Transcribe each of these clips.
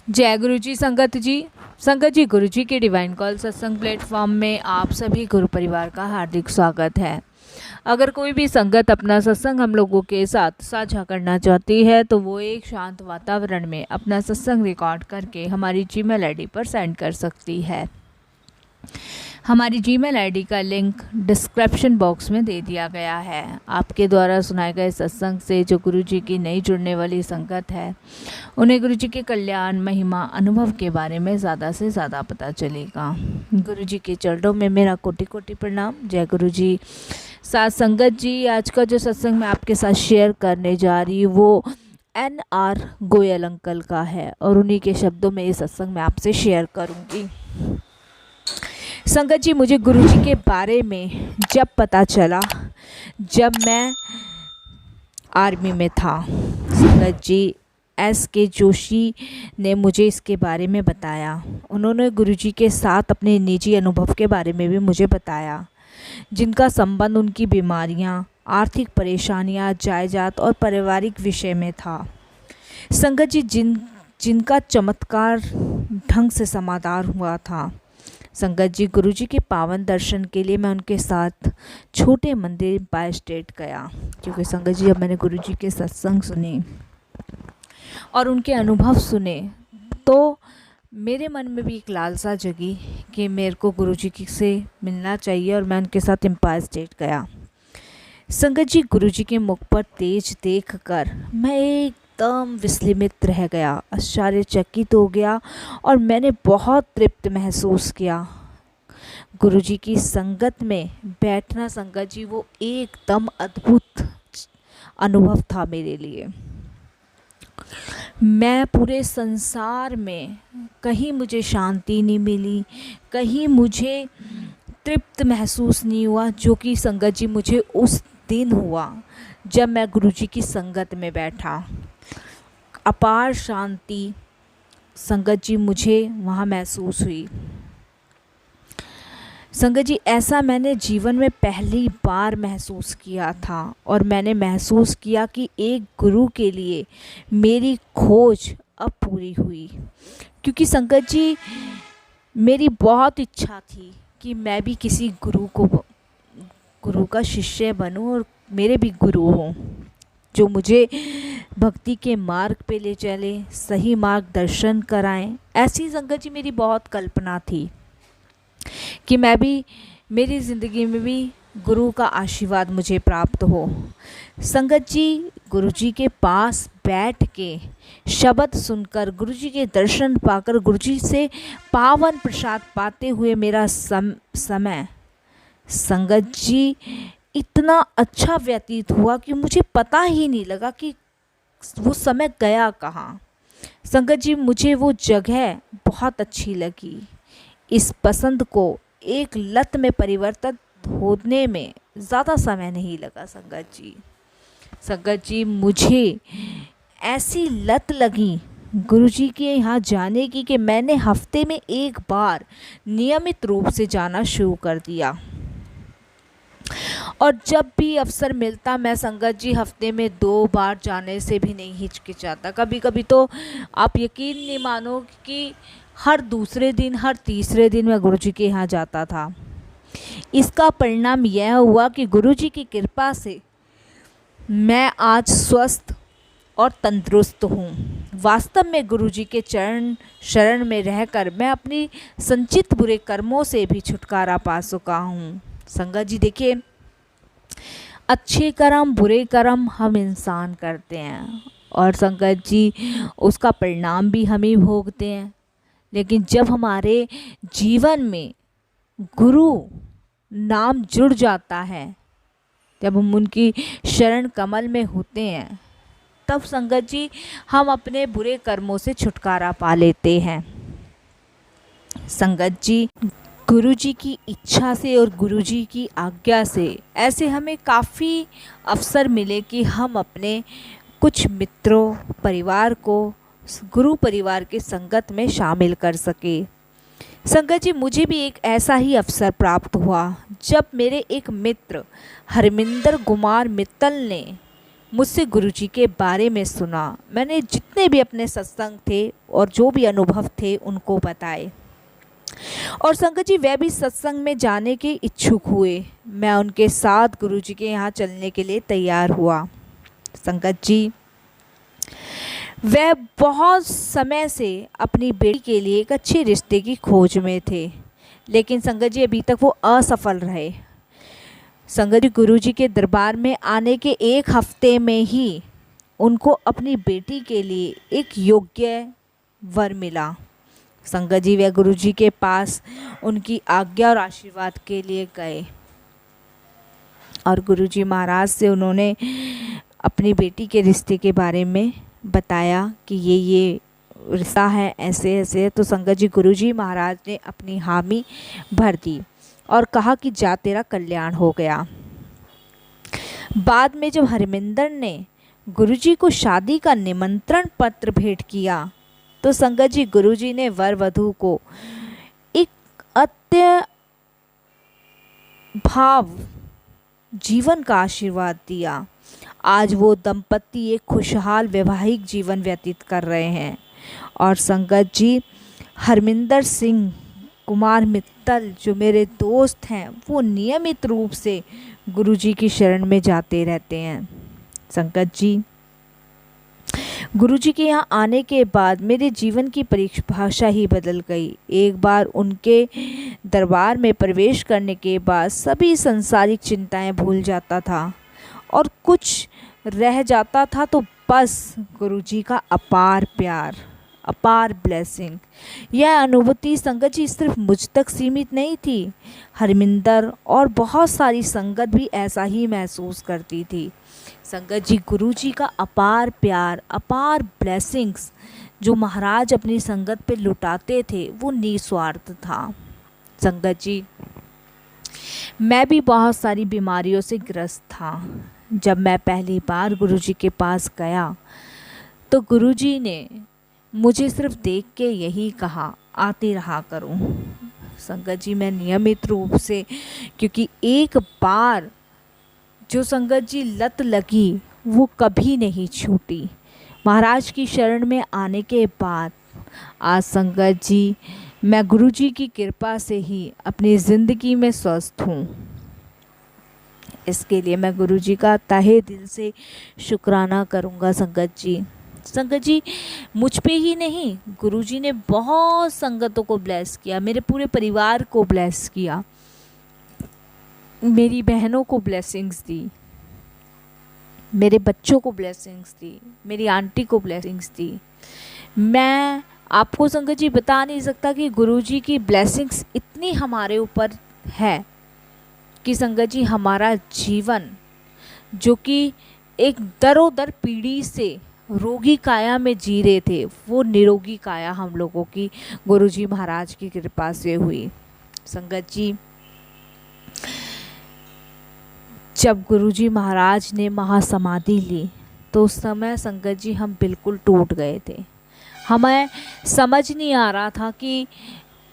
जय गुरु जी संगत जी। संगत जी, गुरु जी के डिवाइन कॉल सत्संग प्लेटफॉर्म में आप सभी गुरु परिवार का हार्दिक स्वागत है। अगर कोई भी संगत अपना सत्संग हम लोगों के साथ साझा करना चाहती है तो वो एक शांत वातावरण में अपना सत्संग रिकॉर्ड करके हमारी जीमेल आईडी पर सेंड कर सकती है। हमारी जीमेल आईडी का लिंक डिस्क्रिप्शन बॉक्स में दे दिया गया है। आपके द्वारा सुनाए गए सत्संग से जो गुरु जी की नई जुड़ने वाली संगत है उन्हें गुरु जी के कल्याण, महिमा, अनुभव के बारे में ज़्यादा से ज़्यादा पता चलेगा। गुरु जी के चरणों में मेरा कोटि कोटि प्रणाम। जय गुरु जी। साथ संगत जी, आज का जो सत्संग मैं आपके साथ शेयर करने जा रही हूँ वो NR गोयल अंकल का है और उन्हीं के शब्दों में ये सत्संग मैं आपसे शेयर करूँगी। संगत जी, मुझे गुरु जी के बारे में जब पता चला जब मैं आर्मी में था, संगत जी SK जोशी ने मुझे इसके बारे में बताया। उन्होंने गुरु जी के साथ अपने निजी अनुभव के बारे में भी मुझे बताया, जिनका संबंध उनकी बीमारियां, आर्थिक परेशानियां, जायदाद और पारिवारिक विषय में था। संगत जी, जिनका चमत्कार ढंग से समाधान हुआ था। संगत जी, गुरु जी के पावन दर्शन के लिए मैं उनके साथ छोटे मंदिर बाय स्टेट गया, क्योंकि संगत जी जब मैंने गुरु जी के सत्संग सुने और उनके अनुभव सुने तो मेरे मन में भी एक लालसा जगी कि मेरे को गुरु जी से मिलना चाहिए और मैं उनके साथ एम्पायर स्टेट गया। संगत जी, गुरु जी के मुख पर तेज देखकर मैं एकदम विस्मित रह गया, आश्चर्यचकित हो गया और मैंने बहुत तृप्त महसूस किया। गुरु जी की संगत में बैठना संगत जी वो एकदम अद्भुत अनुभव था मेरे लिए। मैं पूरे संसार में कहीं मुझे शांति नहीं मिली, कहीं मुझे तृप्त महसूस नहीं हुआ जो कि संगत जी मुझे उस दिन हुआ जब मैं गुरु जी की संगत में बैठा। अपार शांति संगत जी मुझे वहाँ महसूस हुई। संगत जी, ऐसा मैंने जीवन में पहली बार महसूस किया था और मैंने महसूस किया कि एक गुरु के लिए मेरी खोज अब पूरी हुई, क्योंकि संगत जी मेरी बहुत इच्छा थी कि मैं भी किसी गुरु का शिष्य बनूं और मेरे भी गुरु हों जो मुझे भक्ति के मार्ग पे ले चले, सही मार्गदर्शन कराएं। ऐसी संगत जी मेरी बहुत कल्पना थी कि मैं भी, मेरी ज़िंदगी में भी गुरु का आशीर्वाद मुझे प्राप्त हो। संगत जी, गुरु जी के पास बैठ के शब्द सुनकर, गुरु जी के दर्शन पाकर, गुरु जी से पावन प्रसाद पाते हुए मेरा समय संगत जी इतना अच्छा व्यतीत हुआ कि मुझे पता ही नहीं लगा कि वो समय गया कहाँ। संगत जी, मुझे वो जगह बहुत अच्छी लगी। इस पसंद को एक लत में परिवर्तित होने में ज़्यादा समय नहीं लगा। संगत जी मुझे ऐसी लत लगी गुरु जी के यहाँ जाने की कि मैंने हफ्ते में एक बार नियमित रूप से जाना शुरू कर दिया और जब भी अवसर मिलता मैं संगत जी हफ्ते में 2 बार जाने से भी नहीं हिचकिचाता। कभी कभी तो आप यकीन नहीं मानो कि हर दूसरे दिन, हर तीसरे दिन मैं गुरु जी के यहाँ जाता था। इसका परिणाम यह हुआ कि गुरु जी की कृपा से मैं आज स्वस्थ और तंदुरुस्त हूँ। वास्तव में गुरु जी के शरण में रहकर मैं अपनी संचित बुरे कर्मों से भी छुटकारा पा चुका हूँ। संगत जी देखिए, अच्छे कर्म, बुरे कर्म हम इंसान करते हैं और संगत जी उसका परिणाम भी हम ही भोगते हैं। लेकिन जब हमारे जीवन में गुरु नाम जुड़ जाता है, जब हम उनकी शरण कमल में होते हैं, तब संगत जी हम अपने बुरे कर्मों से छुटकारा पा लेते हैं। संगत जी, गुरु जी की इच्छा से और गुरु जी की आज्ञा से ऐसे हमें काफ़ी अवसर मिले कि हम अपने कुछ मित्रों, परिवार को गुरु परिवार के संगत में शामिल कर सके। संगत जी, मुझे भी एक ऐसा ही अवसर प्राप्त हुआ जब मेरे एक मित्र हरमिंदर कुमार मित्तल ने मुझसे गुरुजी के बारे में सुना। मैंने जितने भी अपने सत्संग थे और जो भी अनुभव थे उनको बताए, और संगत जी वह भी सत्संग में जाने के इच्छुक हुए। मैं उनके साथ गुरुजी के यहाँ चलने के लिए तैयार हुआ। संगत जी वह बहुत समय से अपनी बेटी के लिए एक अच्छे रिश्ते की खोज में थे, लेकिन संगत जी अभी तक वो असफल रहे। संगत जी गुरुजी के दरबार में आने के एक हफ्ते में ही उनको अपनी बेटी के लिए एक योग्य वर मिला। संगत जी वे गुरुजी के पास उनकी आज्ञा और आशीर्वाद के लिए गए, और गुरुजी महाराज से उन्होंने अपनी बेटी के रिश्ते के बारे में बताया कि ये रिश्ता है, ऐसे ऐसे। तो संगत जी गुरुजी महाराज ने अपनी हामी भर दी और कहा कि जा तेरा कल्याण हो गया। बाद में जब हरमिंदर ने गुरुजी को शादी का निमंत्रण पत्र भेंट किया, तो संगत जी गुरुजी ने वर वधू को एक अत्य भाव जीवन का आशीर्वाद दिया। आज वो दंपति एक खुशहाल वैवाहिक जीवन व्यतीत कर रहे हैं, और संगत जी हरमिंदर सिंह कुमार मित्तल जो मेरे दोस्त हैं वो नियमित रूप से गुरुजी की शरण में जाते रहते हैं। संगत जी गुरुजी के यहाँ आने के बाद मेरे जीवन की परिभाषा ही बदल गई। एक बार उनके दरबार में प्रवेश करने के बाद सभी सांसारिक चिंताएं भूल जाता था, और कुछ रह जाता था तो बस गुरुजी का अपार प्यार, अपार ब्लेसिंग। यह अनुभूति संगत जी सिर्फ मुझ तक सीमित नहीं थी, हरमिंदर और बहुत सारी संगत भी ऐसा ही महसूस करती थी। संगत जी गुरुजी का अपार प्यार, अपार ब्लेसिंग्स जो महाराज अपनी संगत पे लुटाते थे वो निस्वार्थ था। संगत जी मैं भी बहुत सारी बीमारियों से ग्रस्त था। जब मैं पहली बार गुरुजी के पास गया तो गुरुजी ने मुझे सिर्फ देख के यही कहा, आती रहा करूं। संगत जी मैं नियमित रूप से, क्योंकि एक बार जो संगत जी लत लगी वो कभी नहीं छूटी। महाराज की शरण में आने के बाद आज संगत जी मैं गुरुजी की कृपा से ही अपनी ज़िंदगी में स्वस्थ हूँ। इसके लिए मैं गुरुजी का तहे दिल से शुक्राना करूँगा। संगत जी मुझ पे ही नहीं, गुरुजी ने बहुत संगतों को ब्लेस किया, मेरे पूरे परिवार को ब्लेस किया, मेरी बहनों को ब्लेसिंग्स दी, मेरे बच्चों को ब्लेसिंग्स दी, मेरी आंटी को ब्लेसिंग्स दी। मैं आपको संगत जी बता नहीं सकता कि गुरुजी की ब्लेसिंग्स इतनी हमारे ऊपर है कि संगत जी हमारा जीवन जो कि एक दरोदर पीढ़ी से रोगी काया में जी रहे थे, वो निरोगी काया हम लोगों की गुरुजी महाराज की कृपा से हुई। संगत जी जब गुरुजी महाराज ने महासमाधि ली तो उस समय संगत जी हम बिल्कुल टूट गए थे। हमें समझ नहीं आ रहा था कि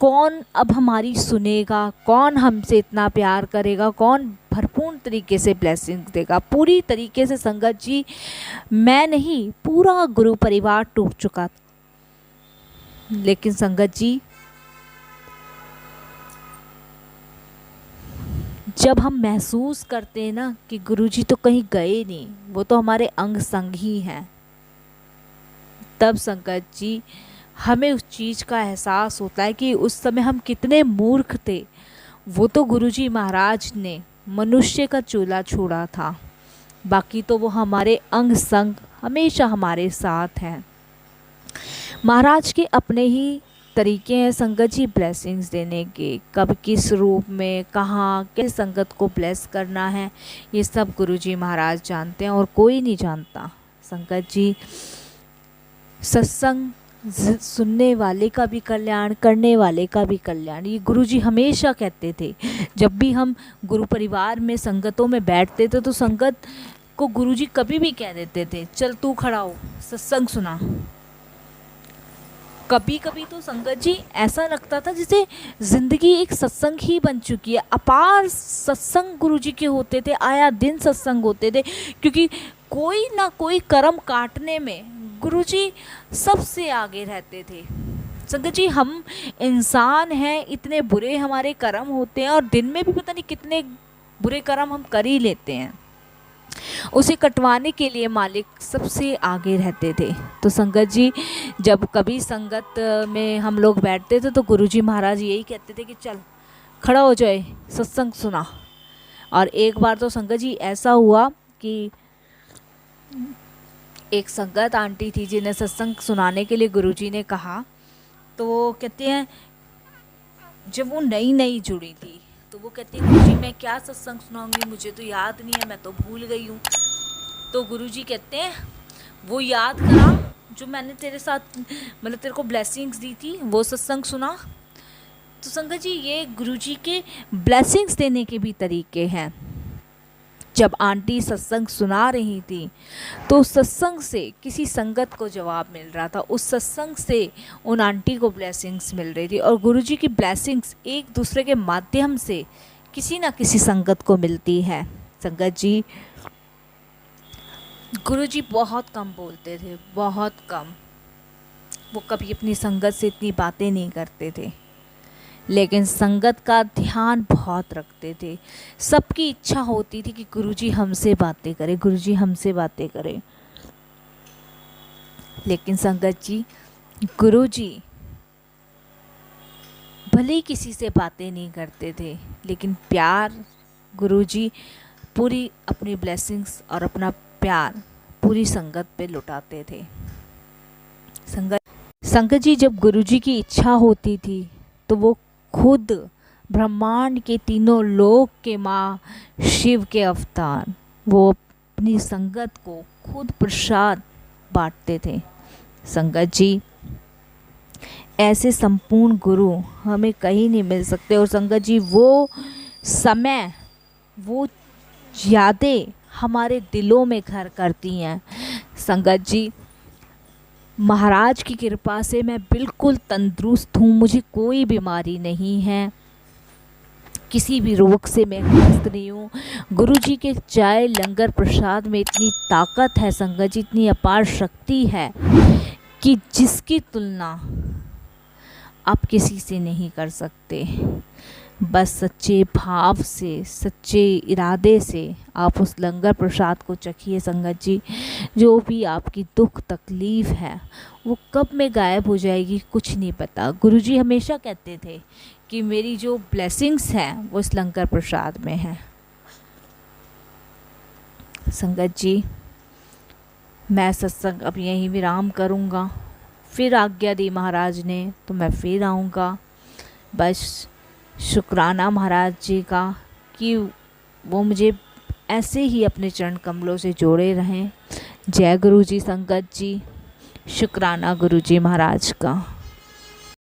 कौन अब हमारी सुनेगा, कौन हमसे इतना प्यार करेगा, कौन भरपूर तरीके से ब्लेसिंग देगा। पूरी तरीके से संगत जी मैं नहीं, पूरा गुरु परिवार टूट चुका था। लेकिन संगत जी जब हम महसूस करते हैं ना कि गुरुजी तो कहीं गए नहीं, वो तो हमारे अंग संग ही हैं, तब संगत जी हमें उस चीज़ का एहसास होता है कि उस समय हम कितने मूर्ख थे। वो तो गुरुजी महाराज ने मनुष्य का चूल्हा छोड़ा था, बाकी तो वो हमारे अंग संग हमेशा हमारे साथ हैं। महाराज के अपने ही तरीके हैं संगत जी ब्लेसिंग्स देने के, कब किस रूप में कहाँ किस संगत को ब्लेस करना है, ये सब गुरुजी महाराज जानते हैं और कोई नहीं जानता। संगत जी सत्संग सुनने वाले का भी कल्याण, करने वाले का भी कल्याण, ये गुरुजी हमेशा कहते थे। जब भी हम गुरु परिवार में संगतों में बैठते थे तो संगत को गुरुजी कभी भी कह देते थे, चल तू खड़ा हो सत्संग सुना। कभी कभी तो संगत जी ऐसा लगता था जैसे ज़िंदगी एक सत्संग ही बन चुकी है। अपार सत्संग गुरुजी के होते थे, आया दिन सत्संग होते थे, क्योंकि कोई ना कोई कर्म काटने में गुरुजी सबसे आगे रहते थे। संगत जी, हम इंसान हैं, इतने बुरे हमारे कर्म होते हैं और दिन में भी पता नहीं कितने बुरे कर्म हम कर ही लेते हैं। उसे कटवाने के लिए मालिक सबसे आगे रहते थे। तो संगत जी, जब कभी संगत में हम लोग बैठते थे तो गुरुजी महाराज यही कहते थे कि चल खड़ा हो जाए, सत्संग सुना। और एक बार तो संगत जी ऐसा हुआ कि एक संगत आंटी थी जिन्हें सत्संग सुनाने के लिए गुरुजी ने कहा। तो वो कहते हैं, जब वो नई नई जुड़ी थी तो वो कहती है गुरुजी मैं क्या सत्संग सुनाऊंगी, मुझे तो याद नहीं है, मैं तो भूल गई हूँ। तो गुरुजी कहते हैं वो याद करा जो मैंने तेरे साथ मतलब तेरे को ब्लेसिंग्स दी थी, वो सत्संग सुना। तो संगत जी, ये गुरुजी के ब्लेसिंग्स देने के भी तरीके हैं। जब आंटी सत्संग सुना रही थी तो उस सत्संग से किसी संगत को जवाब मिल रहा था, उस सत्संग से उन आंटी को ब्लेसिंग्स मिल रही थी। और गुरुजी की ब्लेसिंग्स एक दूसरे के माध्यम से किसी ना किसी संगत को मिलती है। संगत जी, गुरुजी बहुत कम बोलते थे, बहुत कम। वो कभी अपनी संगत से इतनी बातें नहीं करते थे, लेकिन संगत का ध्यान बहुत रखते थे। सबकी इच्छा होती थी कि गुरुजी हमसे बातें करें, गुरुजी हमसे बातें करें। लेकिन संगत जी, गुरुजी भले ही किसी से बातें नहीं करते थे, लेकिन प्यार गुरुजी पूरी अपनी ब्लेसिंग्स और अपना प्यार पूरी संगत पे लुटाते थे। संगत जी, जब गुरुजी की इच्छा होती थी तो वो खुद ब्रह्मांड के तीनों लोक के माँ शिव के अवतार वो अपनी संगत को खुद प्रसाद बांटते थे। संगत जी, ऐसे संपूर्ण गुरु हमें कहीं नहीं मिल सकते। और संगत जी, वो समय, वो यादें हमारे दिलों में घर करती हैं। संगत जी, महाराज की कृपा से मैं बिल्कुल तंदुरुस्त हूँ, मुझे कोई बीमारी नहीं है, किसी भी रोग से मैं ग्रस्त नहीं हूँ। गुरुजी के चाय लंगर प्रसाद में इतनी ताकत है संगत जी, इतनी अपार शक्ति है कि जिसकी तुलना आप किसी से नहीं कर सकते। बस सच्चे भाव से, सच्चे इरादे से आप उस लंगर प्रसाद को चखिए संगत जी। जो भी आपकी दुख तकलीफ़ है वो कब में गायब हो जाएगी कुछ नहीं पता। गुरुजी हमेशा कहते थे कि मेरी जो ब्लेसिंग्स हैं वो इस लंगर प्रसाद में है। संगत जी, मैं सत्संग अब यहीं विराम करूँगा, फिर आज्ञा दी महाराज ने तो मैं फिर आऊँगा। बस शुक्राना महाराज जी का कि वो मुझे ऐसे ही अपने चरण कमलों से जोड़े रहें। जय गुरु जी संगत जी, शुक्राना गुरु जी महाराज का।